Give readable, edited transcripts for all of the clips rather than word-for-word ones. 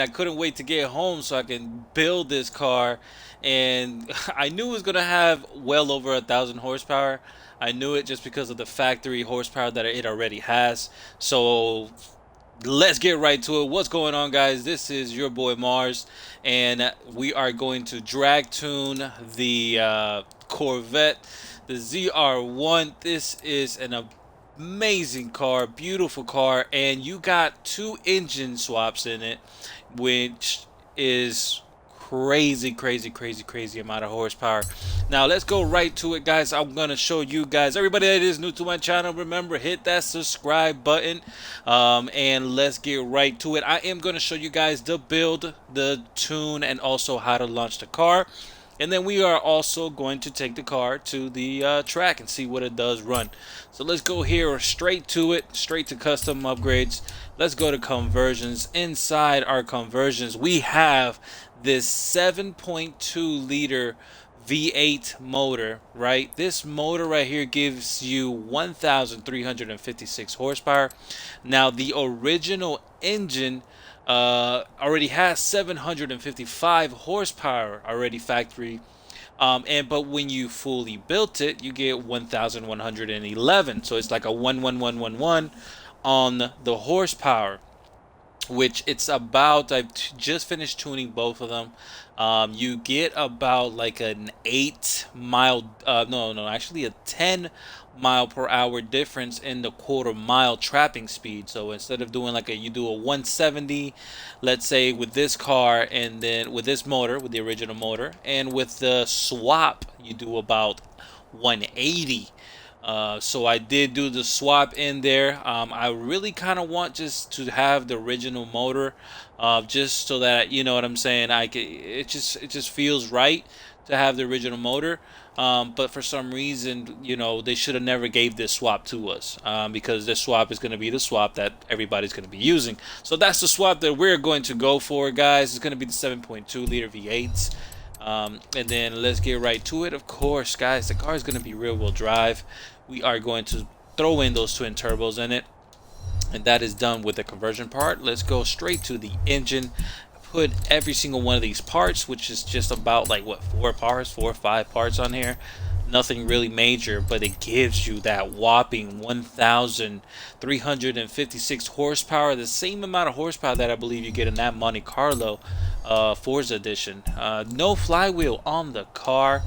I couldn't wait to get home so I can build this car. And I knew it was gonna have well over 1,000 horsepower. I knew it just because of the factory horsepower that it already has. So let's get right to it. What's going on, guys? This is your boy Mars, and we are going to drag tune the Corvette, the ZR1. This is an amazing car, beautiful car, and you got two engine swaps in it, which is crazy, crazy, crazy, crazy amount of horsepower. Now let's go right to it, guys. I'm gonna show you guys, everybody that is new to my channel, remember, hit that subscribe button, and let's get right to it. I am gonna show you guys the build, the tune, and also how to launch the car. And then we are also going to take the car to the track and see what it does run. So let's go here straight to it, straight to custom upgrades. Let's go to conversions. Inside our conversions, we have this 7.2 liter V8 motor, right? This motor right here gives you 1,356 horsepower. Now, the original engine already has 755 horsepower already factory. But when you fully built it, you get 1,111. So it's like a 11111 on the horsepower, which it's about. I've just finished tuning both of them. You get about like an 8 mile, no, actually a 10 mile per hour difference in the quarter mile trapping speed. So instead of doing like you do a 170, let's say with this car, and then with this motor, with the original motor, and with the swap, you do about 180. So I did do the swap in there. I really kind of want just to have the original motor, just so that you know what I'm saying. It just feels right to have the original motor. But for some reason, they should have never gave this swap to us, because this swap is going to be the swap that everybody's going to be using. So that's the swap that we're going to go for, guys. It's going to be the 7.2 liter V8s. And then let's get right to it. Of course, guys, the car is going to be rear wheel drive. We are going to throw in those twin turbos in it, and that is done with the conversion part. Let's go straight to the engine. Put every single one of these parts, which is just about like what, 4 or 5 parts on here. Nothing really major, but it gives you that whopping 1,356 horsepower, the same amount of horsepower that I believe you get in that Monte Carlo Forza edition. No flywheel on the car.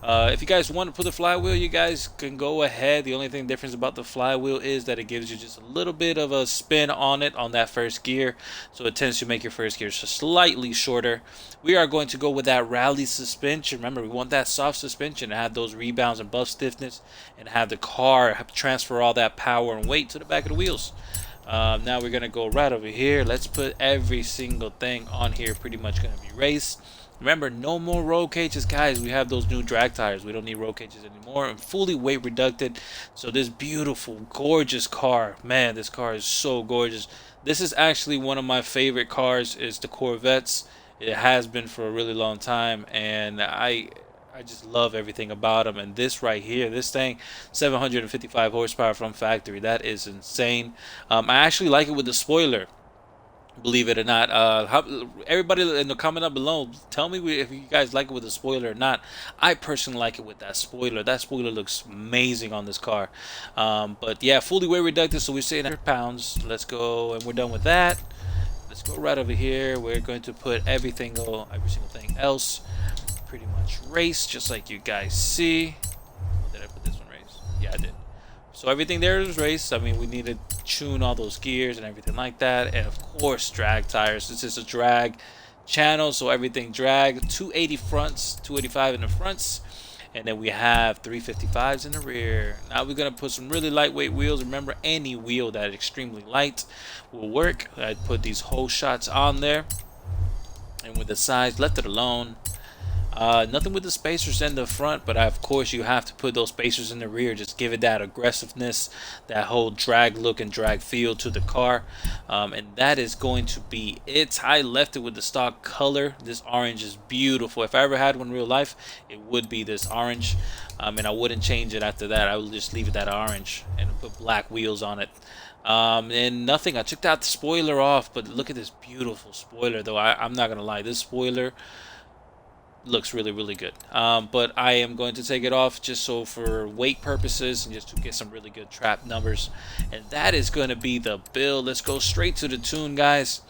If you guys want to put the flywheel, you guys can go ahead. The only thing difference about the flywheel is that it gives you just a little bit of a spin on it on that first gear, so it tends to make your first gear just slightly shorter. We are going to go with that rally suspension. Remember, we want that soft suspension to have those rebounds and buff stiffness, and have the car transfer all that power and weight to the back of the wheels. Now we're gonna go right over here. Let's put every single thing on here. Pretty much gonna be race. Remember, no more roll cages, guys. We have those new drag tires. We don't need roll cages anymore. And fully weight reducted. So this beautiful, gorgeous car, man, this car is so gorgeous. This is actually one of my favorite cars. Is the Corvettes. It has been for a really long time, and I just love everything about them. And this right here, this thing, 755 horsepower from factory. That is insane. I actually like it with the spoiler, believe it or not. Everybody in the comment down below, tell me if you guys like it with a spoiler or not. I personally like it with that spoiler. That spoiler looks amazing on this car. But yeah, fully weight reducted, so we're saying 100 pounds. Let's go, and we're done with that. Let's go right over here. We're going to put every single thing else pretty much race, just like you guys see. Did I put this one race? Yeah, I did. So everything there is race. I mean, we need to tune all those gears and everything like that. And of course, drag tires. This is a drag channel, so everything drag. 280 fronts, 285 in the fronts. And then we have 355s in the rear. Now we're going to put some really lightweight wheels. Remember, any wheel that is extremely light will work. I put these whole shots on there. And with the sides, left it alone. Nothing with the spacers in the front, but of course you have to put those spacers in the rear. Just give it that aggressiveness, that whole drag look and drag feel to the car. And that is going to be it. I left it with the stock color. This orange is beautiful. If I ever had one in real life, it would be this orange. And I wouldn't change it after that. I would just leave it that orange and put black wheels on it. And nothing. I took that spoiler off, but look at this beautiful spoiler, though. I'm not gonna lie, this spoiler looks really, really good. But I am going to take it off just so for weight purposes and just to get some really good trap numbers. And that is going to be the build. Let's go straight to the tune, guys.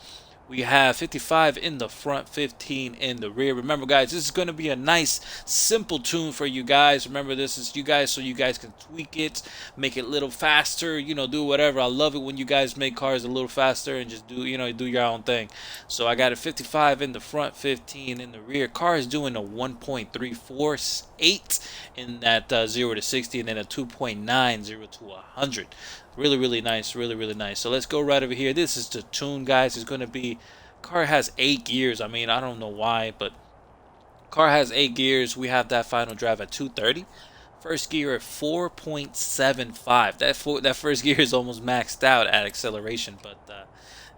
We have 55 in the front, 15 in the rear. Remember, guys, this is going to be a nice, simple tune for you guys. Remember, this is you guys, so you guys can tweak it, make it a little faster, you know, do whatever. I love it when you guys make cars a little faster and just do, you know, do your own thing. So I got a 55 in the front, 15 in the rear. Car is doing a 1.348 in that 0 to 60, and then a 2.90 to 100. Really, really nice. Really, really nice. So let's go right over here. This is the tune, guys. It's going to be, car has 8 gears. I mean, I don't know why, but car has 8 gears. We have that final drive at 230. First gear at 4.75. That first gear is almost maxed out at acceleration, but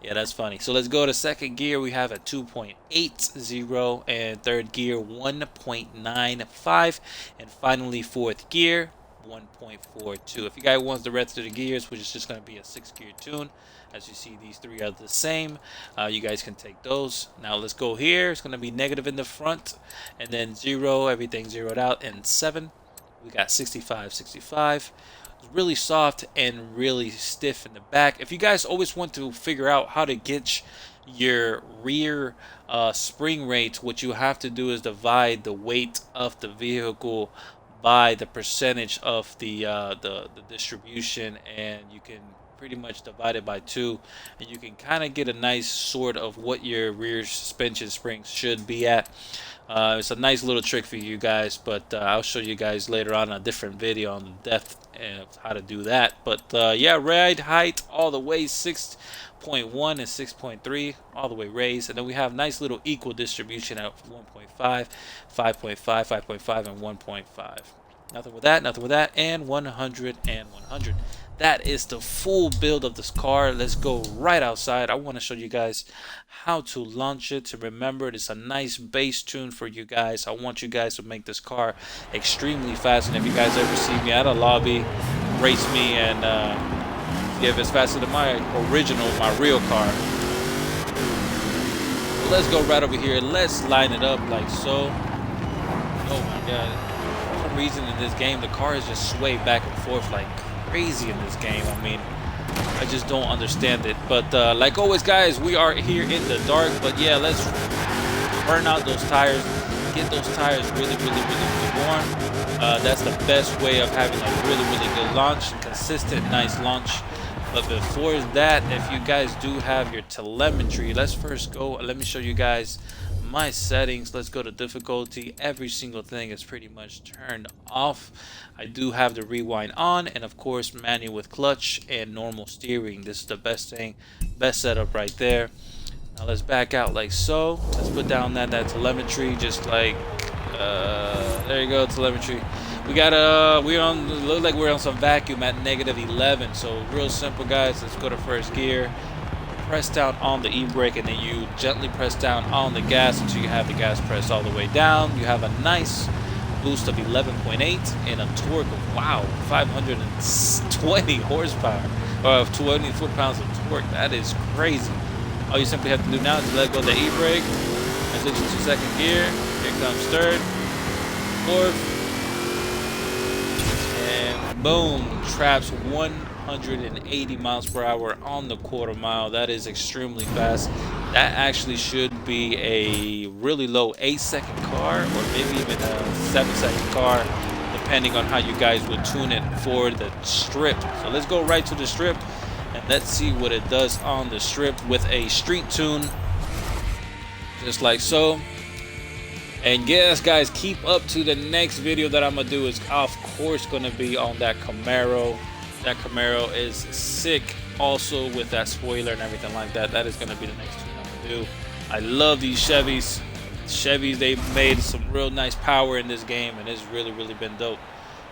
yeah, that's funny. So let's go to second gear. We have a 2.80, and third gear 1.95, and finally fourth gear 1.42. If you guys want the rest of the gears, which is just going to be a 6-gear tune, as you see, these three are the same. You guys can take those. Now let's go here. It's going to be negative in the front, and then 0, everything zeroed out, and 7. We got 65, 65. It's really soft and really stiff in the back. If you guys always want to figure out how to get your rear spring rate, what you have to do is divide the weight of the vehicle by the percentage of the distribution, and you can pretty much divide it by 2, and you can kind of get a nice sort of what your rear suspension springs should be at. It's a nice little trick for you guys, but I'll show you guys later on a different video on the depth and how to do that. But yeah, ride height all the way 6.1 and 6.3 all the way raised, and then we have nice little equal distribution at 1.5, 5.5, 5.5, and 1.5. Nothing with that, nothing with that, and 100 and 100. That is the full build of this car. Let's go right outside. I want to show you guys how to launch it. To remember, it's a nice bass tune for you guys. I want you guys to make this car extremely fast, and if you guys ever see me at a lobby, race me, and see if it's faster than my original, my real car. Let's go right over here. Let's line it up like so. Oh my god. For some reason in this game, the cars just sway back and forth like crazy in this game. I mean, I just don't understand it. But like always, guys, we are here in the dark. But yeah, let's burn out those tires. Get those tires really, really, really warm. That's the best way of having a really, really good launch. Consistent, nice launch. But before that, if you guys do have your telemetry, let's first go. Let me show you guys my settings. Let's go to difficulty. Every single thing is pretty much turned off. I do have the rewind on, and of course manual with clutch and normal steering. This is the best thing, best setup right there. Now let's back out like so. Let's put down that telemetry, just like there you go, telemetry. We got look like we're on some vacuum at -11. So real simple, guys. Let's go to first gear. Press down on the e-brake, and then you gently press down on the gas until you have the gas pressed all the way down. You have a nice boost of 11.8 and a torque of, wow, 520 horsepower, or 20 foot-pounds of torque. That is crazy. All you simply have to do now is let go of the e-brake, transition to second gear. Here comes third, fourth, and boom, traps 180 miles per hour on the quarter mile. That is extremely fast. That actually should be a really low 8-second car, or maybe even a 7-second car, depending on how you guys would tune it for the strip. So let's go right to the strip, and let's see what it does on the strip with a street tune, just like so. And yes, guys, keep up to the next video that I'm gonna do. Is of course gonna be on that Camaro. That Camaro is sick, also with that spoiler and everything like that. That is gonna be the next tune I'm gonna do. I love these Chevys. They've made some real nice power in this game, and it's really, really been dope.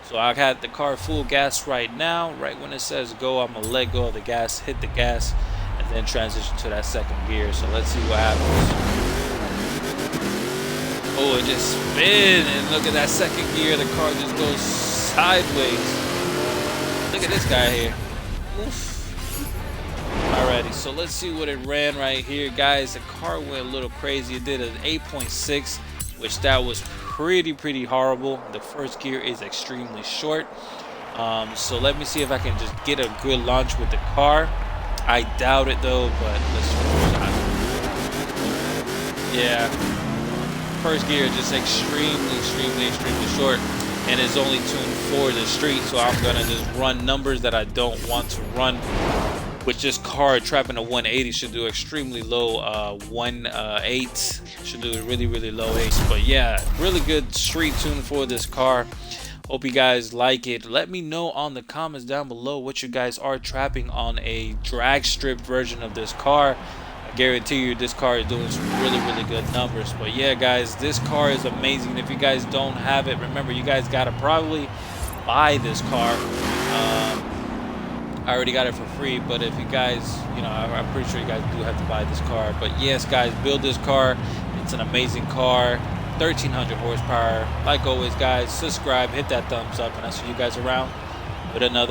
So I got the car full gas right now. Right when it says go, I'm gonna let go of the gas, hit the gas, and then transition to that second gear. So let's see what happens. Oh, it just spins, and look at that second gear. The car just goes sideways. Look at this guy here. Oof. Alrighty, so let's see what it ran right here, guys. The car went a little crazy. It did an 8.6, which that was pretty horrible. The first gear is extremely short. So let me see if I can just get a good launch with the car. I doubt it though, but let's try. Yeah, first gear is just extremely short, and it's only tuned for the street. So I'm gonna just run numbers that I don't want to run. With this car, trapping a 180 should do extremely low 1.8, should do really low 8. But yeah, really good street tune for this car. Hope you guys like it. Let me know on the comments down below what you guys are trapping on a drag strip version of this car. I guarantee you this car is doing some really good numbers. But yeah, guys, this car is amazing. If you guys don't have it, remember, you guys gotta probably buy this car. I already got it for free, but if you guys, you know, I'm pretty sure you guys do have to buy this car. But yes, guys, build this car. It's an amazing car. 1300 horsepower. Like always, guys, subscribe, hit that thumbs up, and I'll see you guys around with another